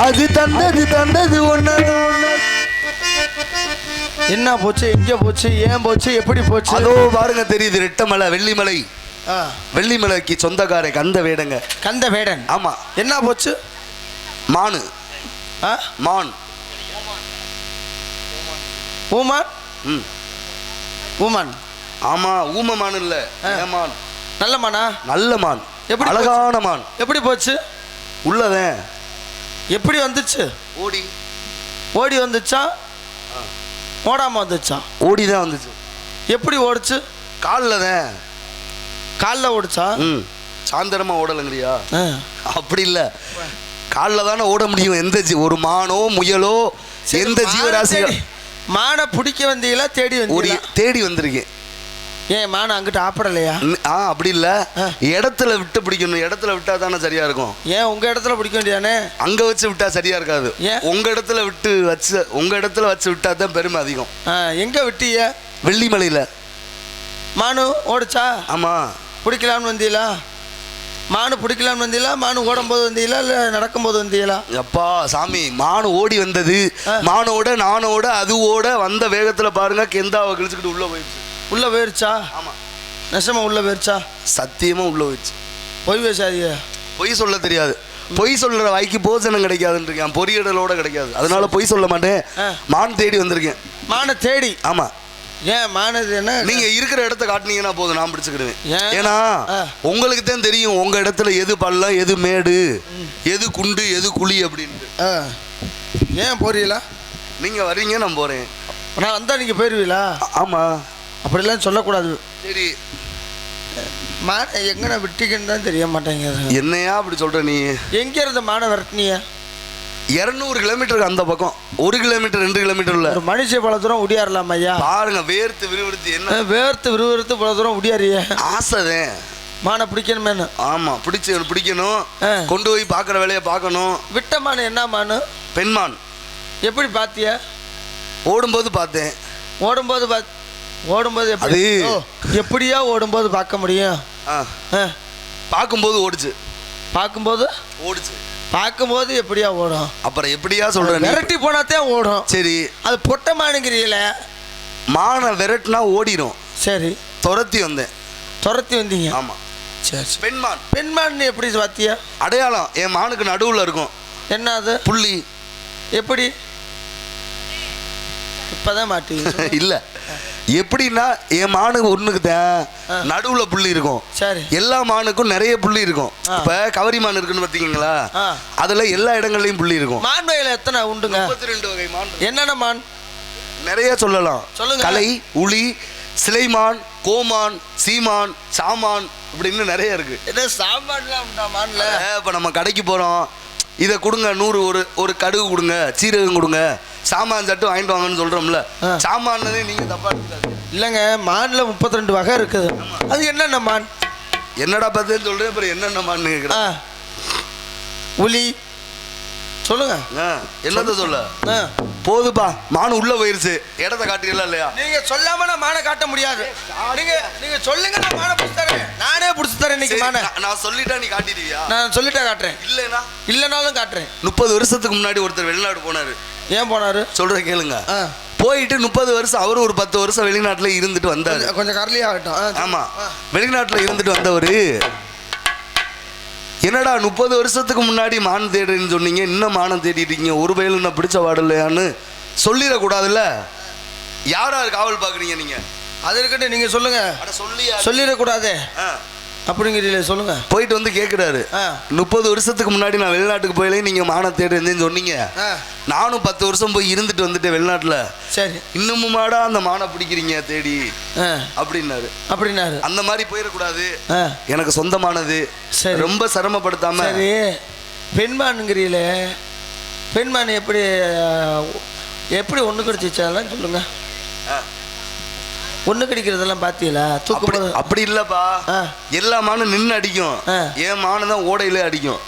அது தந்தது ஒண்ணு. என்ன போச்சு, எங்க போச்சு, ஏன் போச்சு, எப்படி போச்சு? அதோ பாருங்க தெரியுது, ரெட்டமலை வெள்ளிமலை. வெள்ளிமலைக்கு சொந்தக்கார கந்த வேடங்க. கந்த வேடன். ஆமா. என்ன போச்சு? மானு. மான். ஊமான். ஊமான். ஆமா, ஊம மான் இல்ல, மான். நல்ல மானா? நல்ல மான். எப்படி? அழகான மான். எப்படி போச்சு? உள்ளதேன். எப்படி வந்துச்சு? ஓடி. ஓடி வந்துச்சா, ஓடாம வந்துச்சா? ஓடிதான் வந்துச்சு. எப்படி ஓடிச்சு? காலில் தான். காலில் ஓடிச்சா? சாயந்தரமா ஓடலைங்கிறியா? அப்படி இல்லை, காலில் தானே ஓட முடியும். எந்த ஒரு மானோ முயலோ எந்த ஜீவராசிகள். மானை பிடிக்க வந்தீங்களா, தேடி வந்தீங்களா? தேடி வந்திருக்கேன். ஏன் மானை அங்கிட்ட ஆப்படலையா? அப்படி இல்ல, இடத்துல விட்டு பிடிக்கணும். இடத்துல விட்டா தானே சரியா இருக்கும். ஏன் உங்க இடத்துல பிடிக்க வேண்டியானே? அங்க வச்சு விட்டா சரியா இருக்காது. உங்க இடத்துல விட்டு வச்சு, உங்க இடத்துல வச்சு விட்டா தான் பெருமை அதிகம். எங்க விட்டிய? வெள்ளிமலையில. மானு ஓடிச்சா? ஆமா. பிடிக்கலான்னு வந்தீங்களா? மானு பிடிக்கலான்னு வந்தீங்களா? மானு ஓடும் போது வந்தீங்களா, இல்ல நடக்கும் போது வந்தீங்களா? அப்பா சாமி, மானு ஓடி வந்தது. மானோட நானோட அதுவோட வந்த வேகத்துல பாருங்க, கெந்தாவை கிழிச்சுக்கிட்டு உள்ள போயிடுச்சு. உள்ள போயிருச்சா? ஆமா. நெசமா உள்ள போயிருச்சா? சத்தியமா உள்ள போயிடுச்சு. பொய் பேசாதீங்க. பொய் சொல்ல தெரியாது. பொய் சொல்ற வாய்க்கு போஜனம் கிடைக்காதுன்னு இருக்கேன். பொரியடலோட கிடைக்காது. அதனால பொய் சொல்ல மாட்டேன். மான் தேடி வந்திருக்கேன். மானை தேடி? ஆமா. ஏன் மானது என்ன? நீங்க இருக்கிற இடத்த காட்டினீங்கன்னா போதும், நான் பிடிச்சுக்கிடுவேன். ஏன்னா உங்களுக்கு தான் தெரியும் உங்க இடத்துல எது பள்ளம், எது மேடு, எது குண்டு, எது குழி அப்படின்னு. ஏன் போறீங்களா? நீங்க வர்றீங்க, நான் போறேன். நான் வந்தா நீங்க போயிருவீங்களா? ஆமா. அப்படிலாம் சொல்லக்கூடாது. சரி. மானை எங்கன விட்டிக்கன்னு தான் தெரிய மாட்டேங்குது. என்னையா அப்படி சொல்ற நீ? எங்க இருந்த மானை விரட்டினிய? 200 கிலோமீட்டருக்கு அந்த பக்கம். 1 கிலோமீட்டர் 2 கிலோமீட்டர் இல்ல. ஒரு மனுஷ பல தூரம் உடியாரலாம் ஐயா. பாருங்க, வேர்த்து விறுவிறுத்து. என்ன வேர்த்து விறுவிறுத்து பல தூரம் உடியாரிய? ஆசைதான். மானை பிடிக்கணுமேனு. ஆமா, பிடிக்கணும். கொண்டு போய் பாக்குற வேலையை பார்க்கணும். விட்ட மானு என்ன மானு? பெண்மான். எப்படி பாத்திய? ஓடும்போது பார்த்தேன். ஓடும்போது எப்படி? எப்படியா ஓடும்போது பார்க்க முடியும்? பார்க்கும்போது ஓடுச்சு. பார்க்கும்போது எப்படியா ஓடும்? அப்புறம் எப்படியா சொல்றேன்? விரட்டி போனாத்தான் ஓடும். சரி. அது பொட்ட மானுங்கிறீல. மானை விரட்டினா ஓடிடும். சரி. துரத்தி வந்தீங்க. ஆமா. சரி. பெண்மான் எப்படி பாத்தியா? அடையாளம் என் மானுக்கு நடுவுல இருக்கும். என்ன அது? புள்ளி. எப்படி? இப்பதான் மாட்டி இல்ல, எப்படின்னா என் மானுக்கு ஒண்ணுக்கு தான் நடுவுல புள்ளி இருக்கும். சரி. எல்லா மானுக்கும் நிறைய புள்ளி இருக்கும். இப்ப கவரி மான் இருக்குன்னு பாத்தீங்களா, அதுல எல்லா இடங்கள்லயும் புள்ளி இருக்கும். மான் வகையில எத்தனை உண்டுங்க? 32 வகை மான். என்னென்ன மான்? நிறைய சொல்லலாம். சொல்லுங்க. கலை, உளி, சிலைமான், கோமான், சீமான், சாமான், இப்படின்னு நிறைய இருக்கு. என்ன சாமான்லாம் உண்டா மான்ல? இப்ப நம்ம கடைக்கு போறோம், இதை கொடுங்க 100, ஒரு கடுகு கொடுங்க, சீரகம் கொடுங்க, சாமான் சட்டு வாங்கிட்டு வாங்கன்னு சொல்றோம்ல. சாமான்னதே நீங்க தப்பா எடுத்துக்காது. இல்லைங்க, மான்ல 32 வகை இருக்குது. அது என்னென்ன மான்? என்னடா பார்த்தேன்னு சொல்றேன். அப்புறம் என்னென்ன மான் கேட்குறேன். உளி சொல்லுங்க. என்னத்த சொல்ல? போதுப்பா, மான் உள்ள போயிருச்சு. இடத்த காட்டுறீங்களா இல்லையா? நீங்க சொல்லாம நான் மானை காட்ட முடியாது. நீங்க சொல்லுங்க, நான் மானை பிடிச்சு தரேன். நானே பிடிச்சு தரேன். இன்னைக்கு மானை நான் சொல்லிட்டா நீ காட்டிடுவியா? நான் சொல்லிட்டா காட்டுறேன். இல்லைனாலும் காட்டுறேன். 30 வருஷத்துக்கு முன்னாடி ஒருத்தர் வெளிநாடு போனாரு. ஏன் போனாரு? சொல்றேன் கேளுங்க. போயிட்டு 30 வருஷம், அவரு ஒரு 10 வருஷம் வெளிநாட்டுல இருந்துட்டு வந்தாரு. கொஞ்சம் கரலி ஆகட்டும். ஆமா, வெளிநாட்டுல இருந்துட்டு வந்தவரு, என்னடா 30 வருஷத்துக்கு முன்னாடி மான் தேடுறேன்னு சொன்னீங்க, இன்னும் மானம் தேடிட்டு இருக்கீங்க, ஒரு பயிலும் நான் பிடிச்ச வாடலையான்னு சொல்லிடக்கூடாதுல்ல. யாரா காவல் பாக்குறீங்க நீங்க? அது இருக்கட்டும், நீங்க சொல்லுங்க. சொல்லிடக்கூடாது அப்படிங்கிறீங்களே, சொல்லுங்க. போயிட்டு வந்து கேட்குறாரு, 30 வருஷத்துக்கு முன்னாடி நான் வெளிநாட்டுக்கு போயிலே நீங்க மானம் தேடுறேன்னு சொன்னீங்க, நானும் 10 வருஷம் போய் இருந்துட்டு வந்துட்டேன் வெளிநாட்டுல. சரி. இன்னுமாடா அந்த மானை பிடிக்கிறீங்க தேடி அப்படின்னாரு. அந்த மாதிரி போயிடக்கூடாது, எனக்கு சொந்தமானது, ரொம்ப சிரமப்படுத்தாம. சரி. பெண்மானுங்கிறீங்களே, பெண்மான் எப்படி ஒண்ணு கிடைச்சிச்சாலாம் சொல்லுங்க. ஒண்ணு கிடைக்கிறதெல்லாம் பாத்தீங்களா? தூக்கு அப்படி இல்லப்பா, எல்லா மானும் நின்று அடிக்கும். ஏன் மானு தான் ஓடையிலே அடிக்கும்.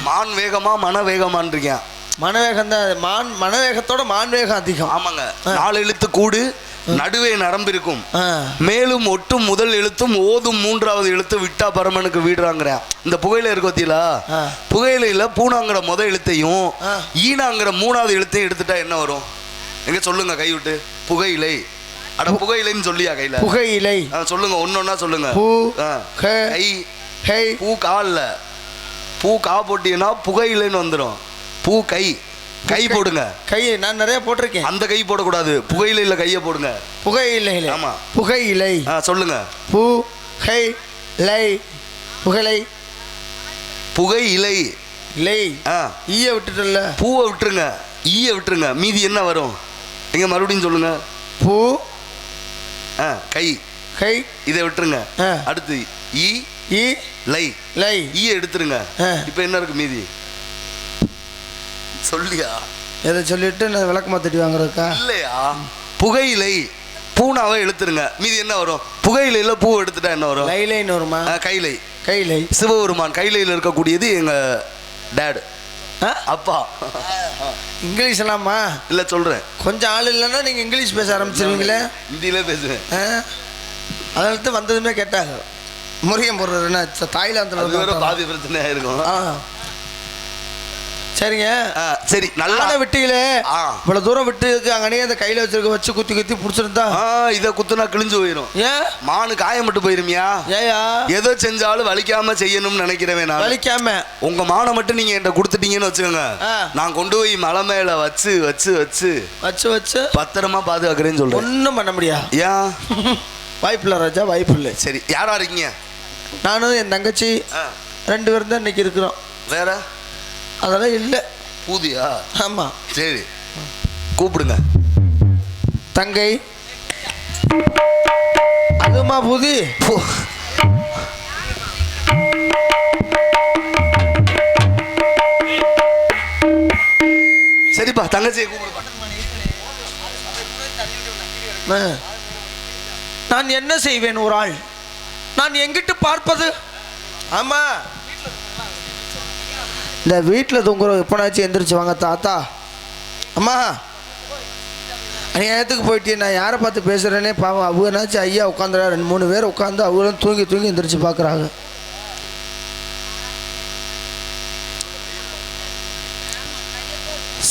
மான் வேகமா மன வேகமான் இருக்கேன். மனவேகம் தான். மனவேகத்தோட மான் வேகம் அதிகம். ஆமாங்க. 4 எழுத்து கூடு நடுவே நரம்பு இருக்கும், மேலும் ஒட்டும் முதல் எழுத்தும் ஓதும் மூன்றாவது எழுத்து விட்டா பரமனுக்கு வீடுறாங்கிற இந்த புகையில இருக்கு பத்தியில, புகையில பூனாங்கிற முதல் எழுத்தையும் ஈனாங்கிற மூணாவது எழுத்தையும் எடுத்துட்டா என்ன வரும்? எங்க சொல்லுங்க கை விட்டு. புகையிலை. அட புகையிலைன்னு சொல்லியா கையில? புகையிலை சொல்லுங்க, ஒன்னொன்னா சொல்லுங்க. கை பூ கால்ல, பூ கா போட்டீங்கன்னா புகையிலைன்னு வந்துடும். பூ கை, கை போடுங்க. கை நான் நிறைய போட்டிருக்கேன். அந்த கை போடக்கூடாது, புகையிலையில் கையை போடுங்க. புகையிலை. ஆமா புகையிலை. சொல்லுங்க. பூ கை லை புகையிலை. புகையிலை இலை. ஈய விட்டுட்டல, பூவை விட்டுருங்க, ஈய விட்டுருங்க, மீதி என்ன வரும்? எங்க மறுபடியும் சொல்லுங்க. பூ கை கை இதை விட்டுருங்க. அடுத்து ஈ ஈ லை லை ஈய எடுத்துருங்க. இப்போ என்ன இருக்கு மீதி? சொல்லியா? எதை சொல்லிட்டு நான் விளக்கமா தட்டி வாங்குறதுக்கா? இல்லையா? புகையிலை பூனாவை எடுத்துருங்க, மீதி என்ன வரும்? புகையிலையில பூ எடுத்துட்டா என்ன வரும்? லைலைன்னு வருமா? கைலை. கைலை சிவபெருமான் கைலையில் இருக்கக்கூடியது எங்க டேடு, அப்பா. இங்கிலீஷ் எல்லாமா? இல்ல சொல்றேன், கொஞ்சம் ஆள் இல்லைன்னா நீங்க இங்கிலீஷ் பேச ஆரம்பிச்சிருவீங்களே. ஹிந்தியில பேசுவேன். அதனால வந்ததுமே கேட்டாங்க முருகன் போடுறதுன்னா தாய்லாந்துல பாதி பிரச்சனையா இருக்கும். சரிங்க, சரி நல்லா விட்டீங்களே, இவ்வளவு தூரம் விட்டு அங்கனே அந்த கையில வச்சிருக்க வச்சு குத்தி குத்தி புடிச்சிருந்தா இதை குத்துனா கிழிஞ்சு போயிடும். ஏன் மானு காயப்பட்டு போயிருமியா? ஏயா எதோ செஞ்சாலும் வலிக்காம செய்யணும்னு நினைக்கிறேன். நான் வலிக்காம உங்க மானை மட்டும் நீங்க என்கிட்ட கொடுத்துட்டீங்கன்னு வச்சுக்கோங்க, நான் கொண்டு போய் மலை மேல வச்சு வச்சு வச்சு வச்சு வச்சு பத்திரமா பாதுகாக்கிறேன்னு சொல்றேன். ஒன்றும் பண்ண முடியா? ஏன்? வாய்ப்பு இல்லை ராஜா, வாய்ப்பு இல்லை. சரி, யாரா இருக்கீங்க? நானும் என் தங்கச்சி 2 பேரும் தான் இன்னைக்கு இருக்கிறோம். வேற அதெல்லாம் இல்லை. பூதியா? ஆமா. சரி கூப்பிடுங்க. தங்கை அதுமா பூதி. சரிப்பா, தங்கச்சியை கூப்பிடுப்பா. நான் என்ன செய்வேன் ஒரு ஆள்? நான் எங்கிட்டு பார்ப்பது? ஆமா, இந்த வீட்டில் தூங்குறோம். எப்போனாச்சும் எந்திரிச்சு வாங்க தாத்தா அம்மா நேரத்துக்கு போயிட்டு நான் யாரை பார்த்து பேசுகிறேனே பாவம். அவங்கனாச்சும் ஐயா உட்காந்துடா, 2-3 பேர் உட்காந்து அவங்களும் தூங்கி தூங்கி எந்திரிச்சு பார்க்குறாங்க.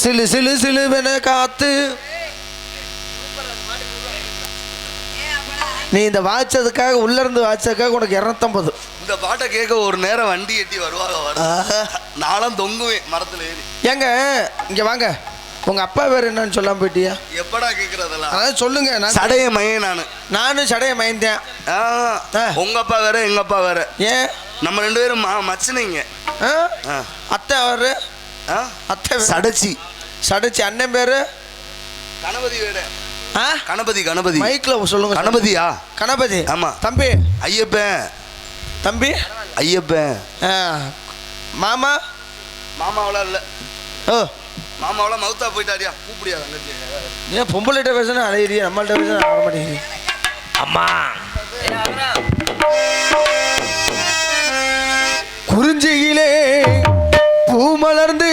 சிலு சிலு சிலுவென காத்து. நீ இந்த வாய்ச்சதுக்காக உள்ள இருந்து வாய்ச்சதுக்காக உனக்கு 250. இந்த பாட்டை கேட்க ஒரு நேரம் வண்டி எட்டி வருவாங்க. நானும் தொங்குவேன் மரத்துல ஏறி. ஏங்க இங்க வாங்க, உங்க அப்பா வேற என்னன்னு சொல்லாம போயிட்டியா? எப்படா கேக்குறதெல்லாம்? அதான் சொல்லுங்க. நான் சடைய மயன். நானும் சடைய மயந்தேன். உங்க அப்பா வேற எங்க அப்பா வேற. ஏன்? நம்ம 2 பேரும் மச்சினைங்க. அத்தை அவரு அத்தை சடைச்சி சடைச்சி. அண்ணன் பேரு கணபதி வேற. கணபதி கணபதி மைக்ல சொல்லுங்க. கணபதியா? கணபதி. ஆமா. தம்பி ஐயப்பன். தம்பி ஐயப்பன். மாமா மாமாவெல்லாம் இல்லை. ஓ மாமாவெல்லாம் மவுத்தா போயிட்டாரியா? கூப்பிடியா தங்கச்சி? ஏன் பொம்பளைகிட்ட பேசுனா அலையிறியா? நம்மள்கிட்ட பேசுனா வர மாட்டேங்குது. அம்மா குறிஞ்சியிலே பூ மலர்ந்து